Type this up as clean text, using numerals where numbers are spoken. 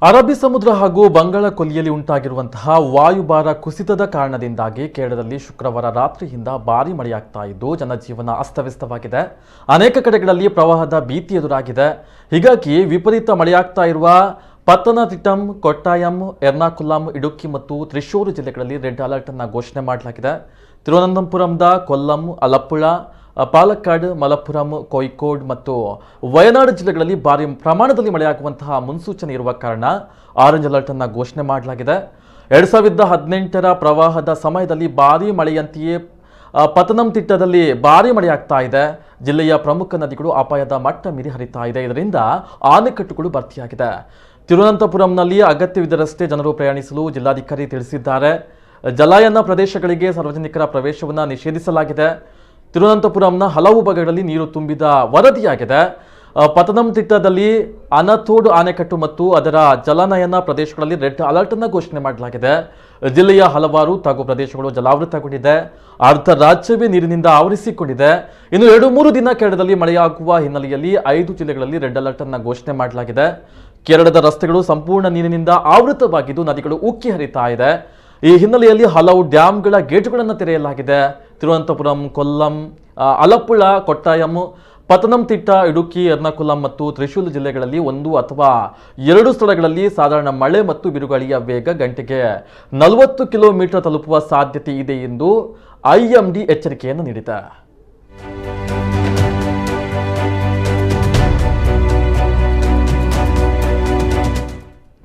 ಅರಬ್ಬಿ ಸಮುದ್ರ ಹಾಗೂ ಬಂಗಾಳ ಕೊಲ್ಲಿಯಲ್ಲಿ ಉಂಟಾಗಿರುವಂತಹ ವಾಯುಭಾರ ಕುಸಿತದ ಕಾರಣದಿಂದಾಗಿ ಕೇರಳದಲ್ಲಿ ಶುಕ್ರವಾರ ರಾತ್ರಿಯಿಂದ ಭಾರೀ ಮಳೆಯಾಗ್ತಾ ಇದ್ದು ಜನಜೀವನ ಅಸ್ತವ್ಯಸ್ತವಾಗಿದೆ. ಅನೇಕ ಕಡೆಗಳಲ್ಲಿ ಪ್ರವಾಹದ ಭೀತಿ ಎದುರಾಗಿದೆ. ಹೀಗಾಗಿ ವಿಪರೀತ ಮಳೆಯಾಗ್ತಾ ಇರುವ ಪತ್ತನಂತಿಟ್ಟಂ, ಕೊಟ್ಟಾಯಂ, ಎರ್ನಾಕುಲಂ, ಇಡುಕ್ಕಿ ಮತ್ತು ತ್ರಿಶೂರು ಜಿಲ್ಲೆಗಳಲ್ಲಿ ರೆಡ್ ಅಲರ್ಟ್ ಅನ್ನು ಘೋಷಣೆ ಮಾಡಲಾಗಿದೆ. ತಿರುವನಂತಪುರಂದ ಕೊಲ್ಲಂ, ಅಲಪ್ಪುಳ, ಪಾಲಕ್ಕಾಡ್, ಮಲಪ್ಪುರಂ, ಕೋಯಿಕೋಡ್ ಮತ್ತು ವಯನಾಡು ಜಿಲ್ಲೆಗಳಲ್ಲಿ ಭಾರಿ ಪ್ರಮಾಣದಲ್ಲಿ ಮಳೆಯಾಗುವಂತಹ ಮುನ್ಸೂಚನೆ ಇರುವ ಕಾರಣ ಆರೆಂಜ್ ಅಲರ್ಟ್ ಅನ್ನು ಘೋಷಣೆ ಮಾಡಲಾಗಿದೆ. 2018ರ ಪ್ರವಾಹದ ಸಮಯದಲ್ಲಿ ಭಾರೀ ಮಳೆಯಂತೆಯೇ ಪತ್ತನಂತಿಟ್ಟದಲ್ಲಿ ಭಾರೀ ಮಳೆಯಾಗ್ತಾ ಇದೆ. ಜಿಲ್ಲೆಯ ಪ್ರಮುಖ ನದಿಗಳು ಅಪಾಯದ ಮಟ್ಟ ಮೀರಿ ಹರಿತಾ ಇದೆ. ಇದರಿಂದ ಆಣೆಕಟ್ಟುಗಳು ಭರ್ತಿಯಾಗಿದೆ. ತಿರುವನಂತಪುರಂನಲ್ಲಿ ಅಗತ್ಯವಿದ್ದರಷ್ಟೇ ಜನರು ಪ್ರಯಾಣಿಸಲು ಜಿಲ್ಲಾಧಿಕಾರಿ ತಿಳಿಸಿದ್ದಾರೆ. ಜಲಾಯನ ಪ್ರದೇಶಗಳಿಗೆ ಸಾರ್ವಜನಿಕರ ಪ್ರವೇಶವನ್ನು ನಿಷೇಧಿಸಲಾಗಿದೆ. ತಿರುವನಂತಪುರಂನ ಹಲವು ಭಾಗಗಳಲ್ಲಿ ನೀರು ತುಂಬಿದ ವರದಿಯಾಗಿದೆ. ಪತ್ತನಂತಿಟ್ಟದಲ್ಲಿ ಅನತೋಡು ಆಣೆಕಟ್ಟು ಮತ್ತು ಅದರ ಜಲಾನಯನ ಪ್ರದೇಶಗಳಲ್ಲಿ ರೆಡ್ ಅಲರ್ಟ್ ಅನ್ನು ಘೋಷಣೆ ಮಾಡಲಾಗಿದೆ. ಜಿಲ್ಲೆಯ ಹಲವಾರು ತಗ್ಗು ಪ್ರದೇಶಗಳು ಜಲಾವೃತಗೊಂಡಿದೆ. ಅರ್ಧ ರಾಜ್ಯವೇ ನೀರಿನಿಂದ ಆವರಿಸಿಕೊಂಡಿದೆ. ಇನ್ನು 2-3 ದಿನ ಕೇರಳದಲ್ಲಿ ಮಳೆಯಾಗುವ ಹಿನ್ನೆಲೆಯಲ್ಲಿ 5 ಜಿಲ್ಲೆಗಳಲ್ಲಿ ರೆಡ್ ಅಲರ್ಟ್ ಅನ್ನು ಘೋಷಣೆ ಮಾಡಲಾಗಿದೆ. ಕೇರಳದ ರಸ್ತೆಗಳು ಸಂಪೂರ್ಣ ನೀರಿನಿಂದ ಆವೃತವಾಗಿದ್ದು ನದಿಗಳು ಉಕ್ಕಿ ಹರಿತಾ ಇದೆ. ಈ ಹಿನ್ನೆಲೆಯಲ್ಲಿ ಹಲವು ಡ್ಯಾಂಗಳ ಗೇಟ್ಗಳನ್ನು ತೆರೆಯಲಾಗಿದೆ. ತಿರುವನಂತಪುರಂ, ಕೊಲ್ಲಂ, ಅಲಪ್ಪುಳ, ಕೊಟ್ಟಾಯಂ, ಪತ್ತನಂತಿಟ್ಟ, ಇಡುಕ್ಕಿ, ಎರ್ನಾಕುಲಂ ಮತ್ತು ತ್ರಿಶೂಲ್ ಜಿಲ್ಲೆಗಳಲ್ಲಿ 1 ಅಥವಾ 2 ಸ್ಥಳಗಳಲ್ಲಿ ಸಾಧಾರಣ ಮಳೆ ಮತ್ತು ಬಿರುಗಾಳಿಯ ವೇಗ ಗಂಟೆಗೆ 40 ಕಿಲೋಮೀಟರ್ ತಲುಪುವ ಸಾಧ್ಯತೆ ಇದೆ ಎಂದು IMD ಎಚ್ಚರಿಕೆಯನ್ನು ನೀಡಿದೆ.